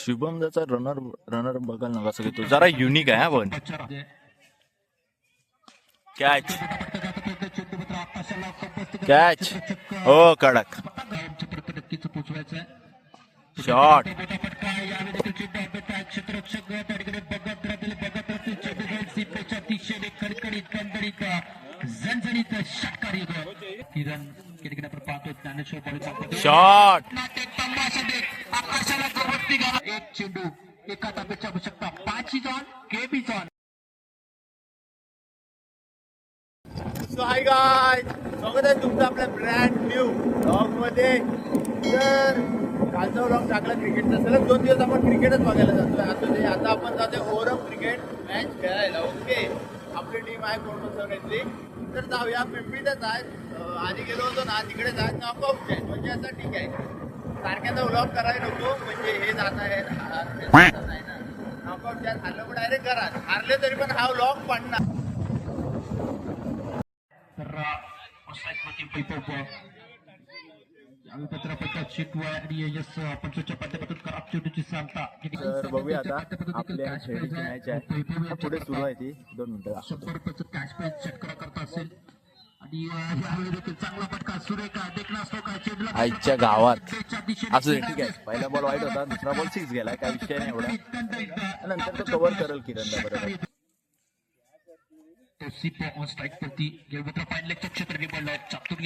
शुभम त्याचा runner runner बघायला ना कसं घेतो, जरा युनिक आहे पण. कॅच कॅच हो कडक शॉट. शॉट एक चेंडू एका ताब्याच्या आवश्यकता 5 John KB John. So hi guys, स्वागत आहे तुमचं आपल्या ब्रँड न्यू ब्लॉग मध्ये. तर कालचा ब्लॉग टाकला क्रिकेटचा. सलग 2 दिवस आपण क्रिकेटच बघायला जातोय. आता आपण जातोय ओव्हरऑल क्रिकेट मॅच खेळायला. ओके, आपली टीम आहे कोणती. तर जाऊया. पिंपरीतच आहे. आधी गेलो होतो ना, तिकडेच आहे नॉकआउट आहे. म्हणजे असं ठीक आहे, सारख्याचा ब्लॉग करायला नको. म्हणजे हे जात आहे ना नॉकआउट त्यात हरलं पण डायरेक्ट करा. हारले तरी पण हा ब्लॉग पडणार. तर बघूया आता आपल्या खेळीची मॅच आहे. पुढे सुरू आहे ती 2 मिनिटं. 100 रुपयाचं कॅश प्राइज षटकार करत असेल आणि यावेळी देखील चांगला फटका सुरेखा देखना असतो का चेंडूला आईच्या गावात असं ठीक आहे. पहिला बॉल वाईट होता, दुसरा बॉल 6 गेलाय, काय विषय नाही एवढा. नंतर तो कव्हर करेल किरणला बरोबर.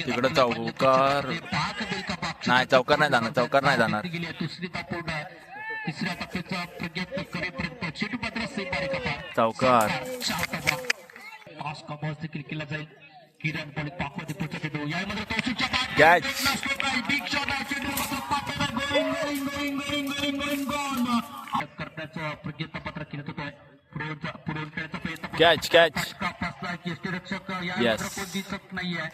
तिकडे चौकार नाही, चौकार नाही जाणार, चौकार नाही जाणार. तिसऱ्या टप्प्याचा प्रयत्न करेपर्यंत चेंडू मात्र चौकार देखील केला जाईल. किरण बॉलिंग पाकमध्ये पुढचा चेंडू यामध्ये कॅच करण्याचं प्रयत्न पत्र केलं होतं. पुढे खेळायचा प्रयत्न कॅच कॅच यष्टीरक्षक दिसत नाहीये.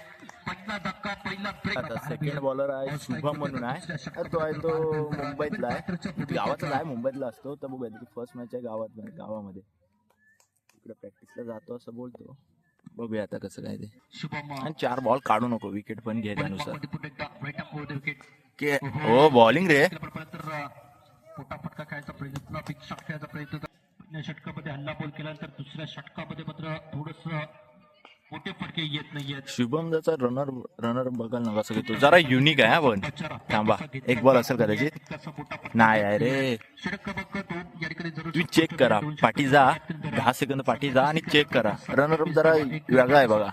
पहिला धक्का पहिला ब्रेक. आता सेकंड बॉलर आहे शुभम म्हणून आहे. तर तो आहे तो मुंबईतला आहे, गावातला आहे, मुंबईतला असतो. तर बघूया फर्स्ट मॅच आहे गावामध्ये. इकडे प्रॅक्टिसला जातो असं बोलतो. बघूया आता कसं काय ते. आणि 4 बॉल काढू नको, विकेट पण घे त्यानुसार. हो बॉलिंग रे. फटका खेळायचा प्रयत्न, बिग शॉट खेळायचा प्रयत्न. पहिल्या षटकामध्ये हल्ला बॉल केल्यानंतर दुसऱ्या षटकामध्ये मात्र थोडस मोठे फटके येत नाहीयेत. शुभम त्याचा रनर बघायला ना कसं घेतो, जरा युनिक आहे पण. थांबा, 1 बॉल असेल कदाचित. नाही आहे रे, तुम्ही चेक करा. पाठी जा, 10 सेकंद पाठी जा आणि चेक करा. रनर जरा वेगळा आहे बघा.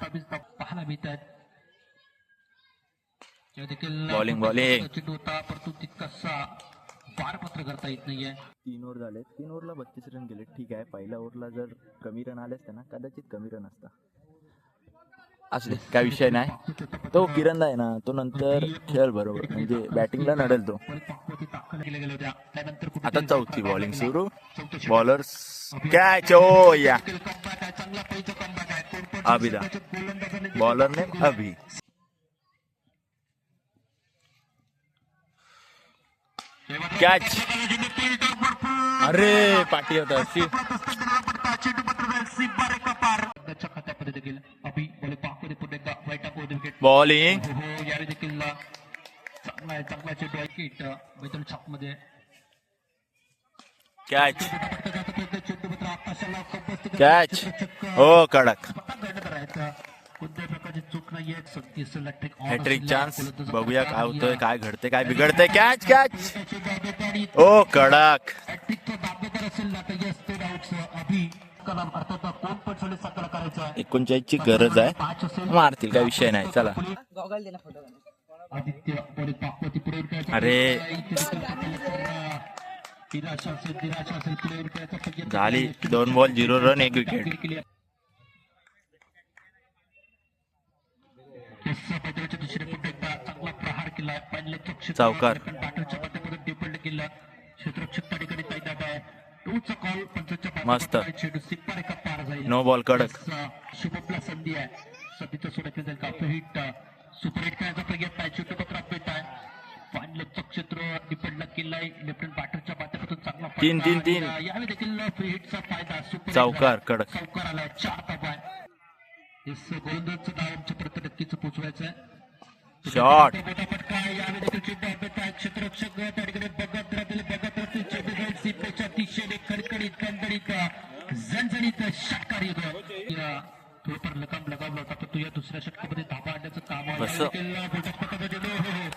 बॉलिंग होता परंतु तितकासा पारपत्र करता येत नाहीये. 3 ओव्हर झाले, 3 ओव्हरला 32 रन गेले. ठीक आहे, पहिल्या ओव्हरला जर कमी रन आले असते ना, कदाचित कमी रन असता. असले काय विषय नाही. तो किरण आहे ना, तो नंतर खेळ बरोबर, म्हणजे बॅटिंगला नडेल तो. आता चौथी बॉलिंग सुरू. बॉलर कॅच ओ या अभिदा, बॉलर ने अभि. कॅच अरे पाठी होता. बॉलिंग देखील चांगला चेंडू आहे छापमध्ये. कॅच कॅच हो कडक. कोणत्याही प्रकारची चूक नाहीये. Hat-trick chance. बघूया काय होतंय, काय घडते, काय बिघडतंय. कॅच कॅच ओ कडक. असेल ना तर यस ते अभि कलाम अर्थात कोण पण सोडे साकार करायचा. 39 ची गरज आहे, मारतील, काय विषय नाही. चला आदित्य पाकवती पुढे अरे झाली. 2 बॉल 0 रन 1 विकेट. चांगला प्रहार केला. चौकार मस्त. नो बॉल कडक. शुभमला संधी आहे. संधीचं सोडत जाईल का हिट. सुपर हिट खेळायचा प्रयत्न आहे. चेंडू पत्र अपडेट आहे. फाईनल क्षेत्र डिपेंडला केलाय. लेफ्टनंट बॅटरच्या माध्यमातून चांगला 3-3-3 यावेळी देखील फ्री हिटचा फायदा. चौकार कडक. चौकार आलाय. 4 धावा आहे. गोलंदाजचं नाव आमच्या पर्यंत नक्कीच पोहोचवायचं आहे. शॉट फटका यावेळी देखील चेंडू हवेत आहे. क्षेत्ररक्षक त्या ठिकाणी बघत राहतील चेंडू जाईल सीमेच्या दिशेने खडखडीत झणझणीत षटकार येतो. थोडंफार लगावला होता पण तू या दुसऱ्या षटकामध्ये धाबा आणण्याचं काम कसं? आहे.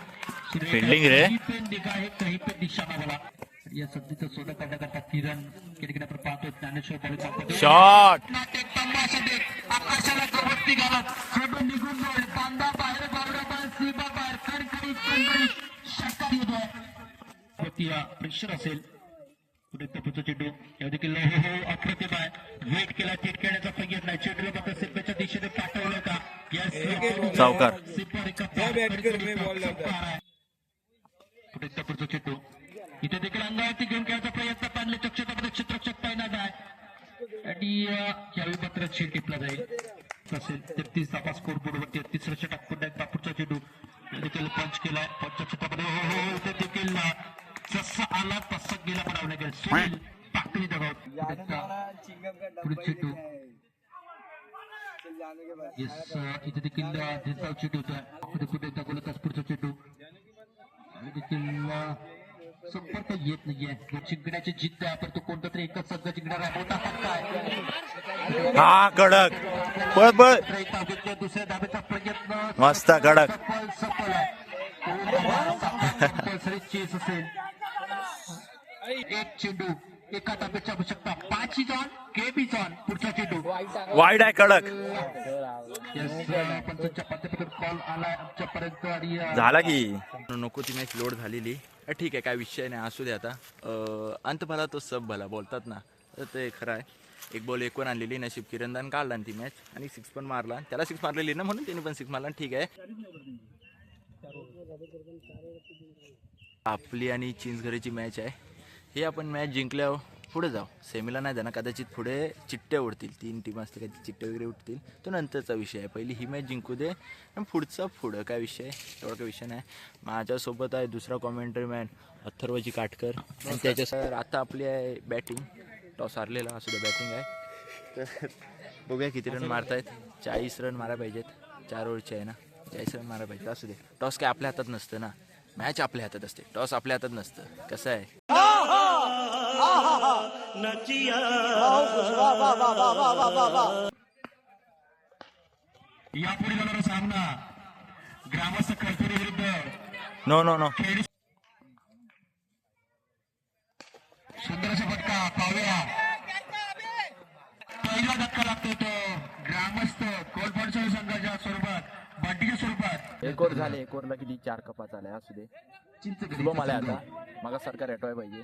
फिल्डिंग रे. निघा आहे काही पण निशाणा मला या संधीचं सोनं करण्याकरता किरण किरण आपण पाहतो ज्ञानेश्वर बळीचा शॉट आकाशाला गवती घालत चेंडू निघून जाईल बांधा बाहेर बावड्या सीमा बाहेर खडखडीत षटकार येतोय. प्रेशर असेल पुढे चेंडू या देखील अप्रतिम आहे. वेट केला चिटकेण्याचा प्रयत्न नाही. चेंडूला मात्र सिप्पेच्या दिशेने पाठवलं का सावकार पुढे चेंडू इथे देखील अंगावरती घेऊन खेळायचा प्रयत्न पाहिजे चक्षकामध्ये क्षेत्ररक्षक तैनात आहे आणि यावेळी मात्र चेंडू टिपला जाईल. तसेल 33 धावा स्कोर बोर्डवरती 33 षटक पुन्हा एकदा पुढचा चेंडू देखील पंच केला. पंचच्या क्षेत्रामध्ये इथे देखील जसं आला तसं गेला पडावं लागेल. सुनील पाकळी दगावत पुढे चेंडू इथे देखील चेंडू होता पुढे एकदा गोलंदाज पुढचा चेंडू देखील संपर्क येत नाहीये. जिंकण्याची जिद्द आहे पण तो कोणता तरी एकच संघ जिंकणार आहे. मोठा फटका आहे. हा कडक पळ पळ दुसऱ्या धाब्याचा प्रयत्न मस्त कडक सफल आहे. चेस असेल एक चेंडू एका धाब्याची आवश्यकता 5 जॉन केबी जॉन पुढचा चेंडू वाईड आहे कडक पंचांच्या पातळीवर कॉल आलाय आमच्यापर्यंत आणि झाला की नको ती मॅच लोड झालेली ठीक आहे काय विषय नाही असू दे आता अंत भला तो सब भला बोलतात ना तर ते खरं आहे. एक बॉल एकूण आणलेली नशीब किरणदान काढला ती मॅच आणि 6 पण मारला त्याला 6 मारलेली ना म्हणून त्याने पण 6 मारला ठीक आहे. आपली आणि चिंचघरेची मॅच आहे. हे आपण मॅच जिंकल्यावर पुढे जाऊ सेमीला नाही जाणार कदाचित पुढे चिट्ट्या उडतील 3 टीम असते काही चिट्टे वगैरे उठतील तो नंतरचा विषय आहे. पहिली ही मॅच जिंकू दे आणि पुढं काय विषय एवढा काही विषय नाही. माझ्यासोबत आहे दुसरा कॉमेंटरी मॅन अथर्वजी काटकर आणि त्याच्यासर आता आपली आहे बॅटिंग टॉस हारलेला असू दे बॅटिंग आहे तर बघूया किती रन मारतायत. 40 रन मारा पाहिजेत 4 ओव्हरचे आहे ना 40 रन मारा पाहिजे असू दे. टॉस काय आपल्या हातात नसतं ना मॅच आपल्या हातात असते टॉस आपल्या हातात नसतं कसं आहे. यापुढे जाणारा सामना ग्रामस्थ खडतुरी विरुद्ध नो नो नो सुंदर असा फटका पाहूया. पहिला धक्का लागतो तो ग्रामस्थ कोलफडसह संघाच्या स्वरूपात बंटीच्या स्वरूपात एकोर झाले एकोरला किती 4 कपात आलाय असू दे. शुभम आलाय आता मग सरकार रेटवाय पाहिजे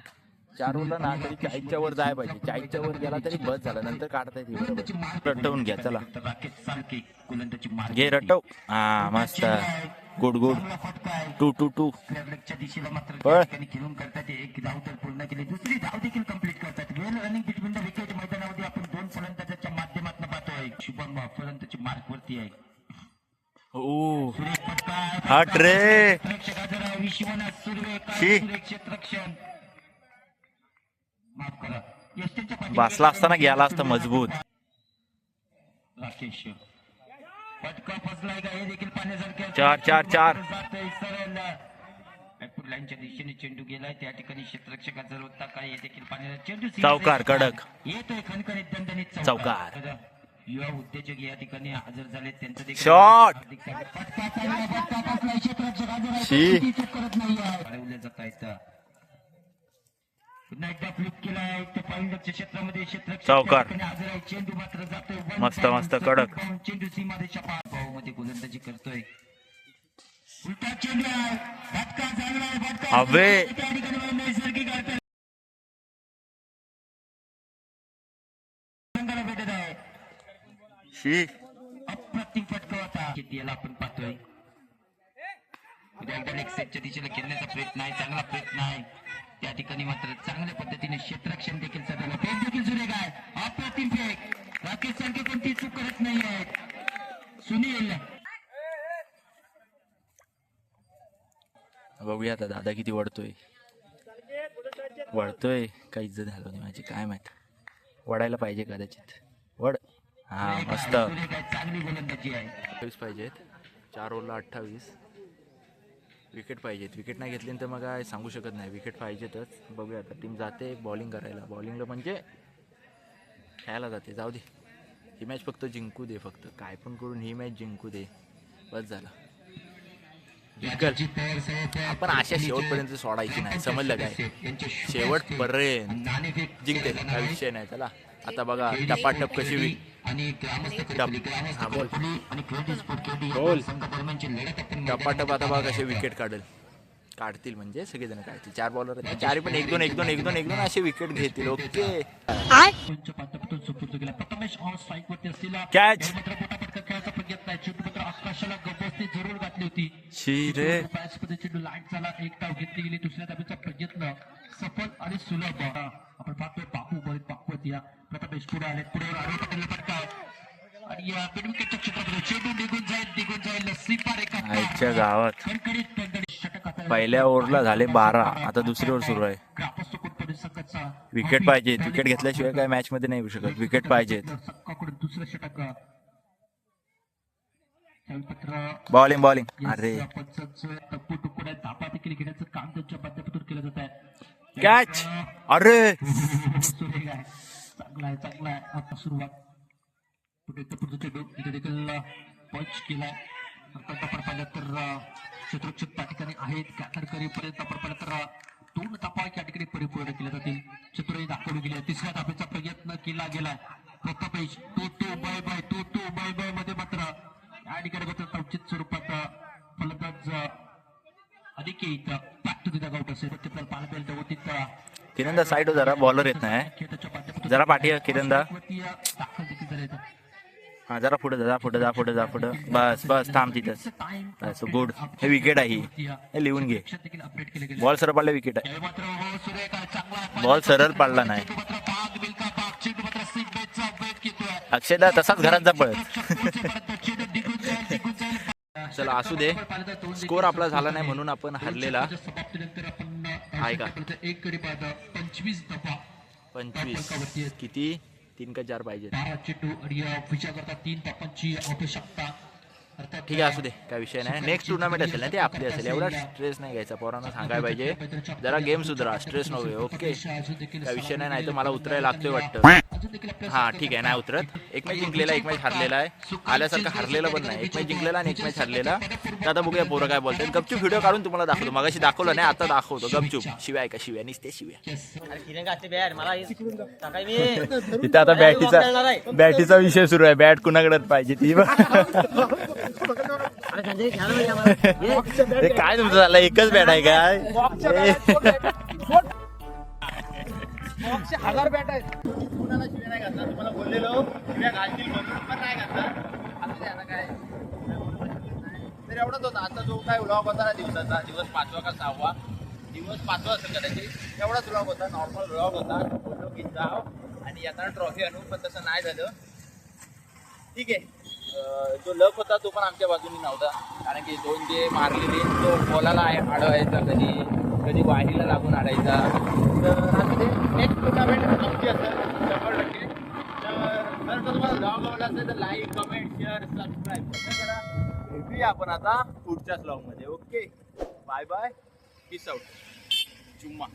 4 ओव्हरला ना तरी 40च्या वर जाय पाहिजे 40च्या वर गेला तरी बस झालं नंतर काढता येते. रटवून घ्या चला राकेश सालके गोलंदाजी मार्ग घे रटव हा मस्त गुड गुड 2-2-2 च्या दिशेला मात्र पळ. खेळून करतात. एक धाव तर पूर्ण केली दुसरी धाव देखील कंप्लीट करतात. वेल रनिंग बिटवीन द विकेट मैदानामध्ये आपण 2 फलंदाजाच्या माध्यमातून पाहतोय. शुभम फलंदाजी मार्क वरती आहे. ओ सुरेश फटका हट रे प्रेक्षकाचा विश्वनाथ सुर्वे शी. क्षेत्ररक्षण माफ करा यष्टीच्या पाठीवर बसला असताना गेला असता मजबूत. राकेश फटका फसलाय का हे देखील पाण्यासारखे 4-4-4 जातोय सरळ लाईनच्या दिशेने चेंडू गेलाय त्या ठिकाणी क्षेत्ररक्षकाचा होता काय हे देखील पाण्याला चेंडू चौकार कडक येतोय खणखणीत दणदणीत चौकार. युवा उद्योजक या ठिकाणी हजर झाले त्यांचं देखील शॉट. फटका चांगला फटका फसलाय क्षेत्ररक्षक हजर आहे शी. किती चूक करत नाहीये अडवल्या जात आहेत. पुन्हा एकदा फ्लिप केलाय तर फाईंडरच्या क्षेत्रामध्ये क्षेत्ररक्षक चौकार. त्या ठिकाणी हजर आहे. चेंडू मात्र जातोय मस्त मस्त कडक चेंडू सीमारेषा मध्ये गोलंदाजी करतोय. उलटा चेंडू आहे फटका चांगला आहे फटका अबे. त्या ठिकाणी नैसर्गिक अर्थ संघाला भेटत आहे. शी अप्रतिम फटका होता याला आपण पाहतोय. एकदा लेग सेटच्या दिशेला खेळण्याचा प्रयत्न आहे चांगला प्रयत्न आहे त्या ठिकाणी मात्र चांगल्या पद्धतीने क्षेत्ररक्षण देखील साधवलं. फेक देखील सुरेख आहे अप्रतिम फेक राकेश सारखे कोणती चूक करत नाही आहेत. सुनील बघूया आता दादा किती वळतोय काही इज्जत झालं नाही माझी काय माहित वडायला पाहिजे कदाचित वड हा मस्त सुरेख आहे चांगली गोलंदाजी आहे. 28 पाहिजेत 4 ओव्हरला 28 विकेट पाहिजेत. विकेट नाही घेतली तर मग काय सांगू शकत नाही. विकेट पाहिजेतच. बघूया आता टीम जाते बॉलिंग करायला. बॉलिंगला म्हणजे खेळायला जाते. जाऊ दे, ही मॅच फक्त जिंकू दे. फक्त काय पण करून ही मॅच जिंकू दे, बस झाला. जिंकल आपण आशा शेवटपर्यंत सोडायची नाही, समजलं काय? शेवटपर्यंत जिंकते, काय विषय नाही. चला आता बघा टपाटप कशी टपाटप आता बघा कसे विकेट काढतील म्हणजे सगळेजण काढतील. 4 बॉलर आहेत, चारी पण 1-2 असे विकेट घेतील. ओके कॅच जरूर घातली होती. शिरे लाईट झाला, एक डाव घेतली गेली. दुसऱ्या डावीचा प्रयत्न सफल आणि सुलभ. आपण पाहतोय बापू या प्रथमेश पुढे आले. पुढे फटका आणि या विकेटच्या क्षेत्रामध्ये चेंडू निघून जाईल सीपार एका आईच्या गावात षटक. पहिल्या ओव्हरला झाले 12, आता दुसरी ओव्हर सुरू आहे. विकेट पाहिजेत. विकेट घेतल्याशिवाय काय मॅच मध्ये नाही येऊ शकत. विकेट पाहिजेत. सक्काकडून दुसरं षटक. बॉलिंग अरे तुकड्या धापा देखील घेण्याचं काम त्यांच्या माध्यमातून केलं जात आहे. कॅच अरे चांगला आहे आता सुरुवात. पुढचा चेंडू इथे देखील पंच केलाय. आपण पाहिलं तर क्षेत्ररक्षक त्या ठिकाणी आहेत. कॅथरकरी पर्यंत आपण पाहिलं तर 2 धापा या ठिकाणी परिपूर्ण केल्या जातील. चतुराई दाखवली गेली. तिसऱ्या धाब्याचा प्रयत्न केला गेलाय. प्रथमेश तो बाय मध्ये मात्र या ठिकाणी मात्र तवचित स्वरूपात फलंदाज Aniket back to the dugout असेल. आपल्याला पाहायला मिळेल तेवढीत किरणदा साईड हो जरा, बॉलर येत नाही. जरा पाठी किरणदा. दाखल देखील झाले. हा जरा पुढे बस थांब तिथंच. गुड. हे विकेट आहे. हे लिहून घे. बॉल सरळ पाडला, विकेट आहे. बॉल सरळ पाडला नाही. अक्षयदा तसाच घरात जा पळत. चला असू दे, स्कोर आपला झाला नाही म्हणून आपण हरलेला आहे का? 25 किती? 3 का 4 पाहिजे. ठीक आहे, असू दे, काय विषय नाही. नेक्स्ट टुर्नामेंट असेल ना ते आपली असेल. एवढा स्ट्रेस नाही घ्यायचा. पोरांना सांगायला पाहिजे जरा गेम सुधारा, स्ट्रेस नको. ओके, काय विषय नाही तर मला उतरायला लागतोय वाटतं. हा ठीक आहे, नाही उतरत. एक मॅच जिंकलेला, एक मॅच हरलेला आहे. आल्यासारखं हरलेला पण नाही. एक मॅच जिंकलेला आणि एक मॅच हरलेला. तर आता बघूया पोरं काय बोलतात. गपचूप व्हिडिओ काढून तुम्हाला दाखवतो. मगाशी दाखवलं नाही, आता दाखवतो गपचूप. शिवाय का शिव्या निसते शिव्या. तिथे आता बॅटीचा विषय सुरू आहे. बॅट कुणाकडे पाहिजे ती. काय तुमचं झालं? एकच बॅट आहे काय? 1000 बॅट आहेत. कुणाला शिव्या नाही घातला. तुम्हाला बोललेलो शिव्या घालतील म्हणून पण नाही घातला. आता काय तर एवढंच होता. आता जो काय व्लॉग होता ना दिवसाचा, दिवस 5वा का 6वा, दिवस 5वा असेल कदाचित, एवढाच व्लॉग होता. नॉर्मल व्लॉग होता. फोटो घेत जाव आणि येताना ट्रॉफी आणू, पण तसं नाही झालं. ठीक आहे, जो लक होता तो पण आमच्या बाजूने नव्हता. कारण की 2 जे मारलेले तो बॉलाला अडवायचा, कधी वाहिरीला लागून अडायचा. तर आता ते नेक्स्ट टुर्नामेंट आमची असेल 100%. तर तुम्हाला ब्लॉग आवडला असेल तर लाईक, कमेंट, शेअर, सबस्क्राईब करा. भेटूया आपण आता पुढच्याच ब्लॉगमध्ये. Okay, bye bye, peace out, चुम्मा.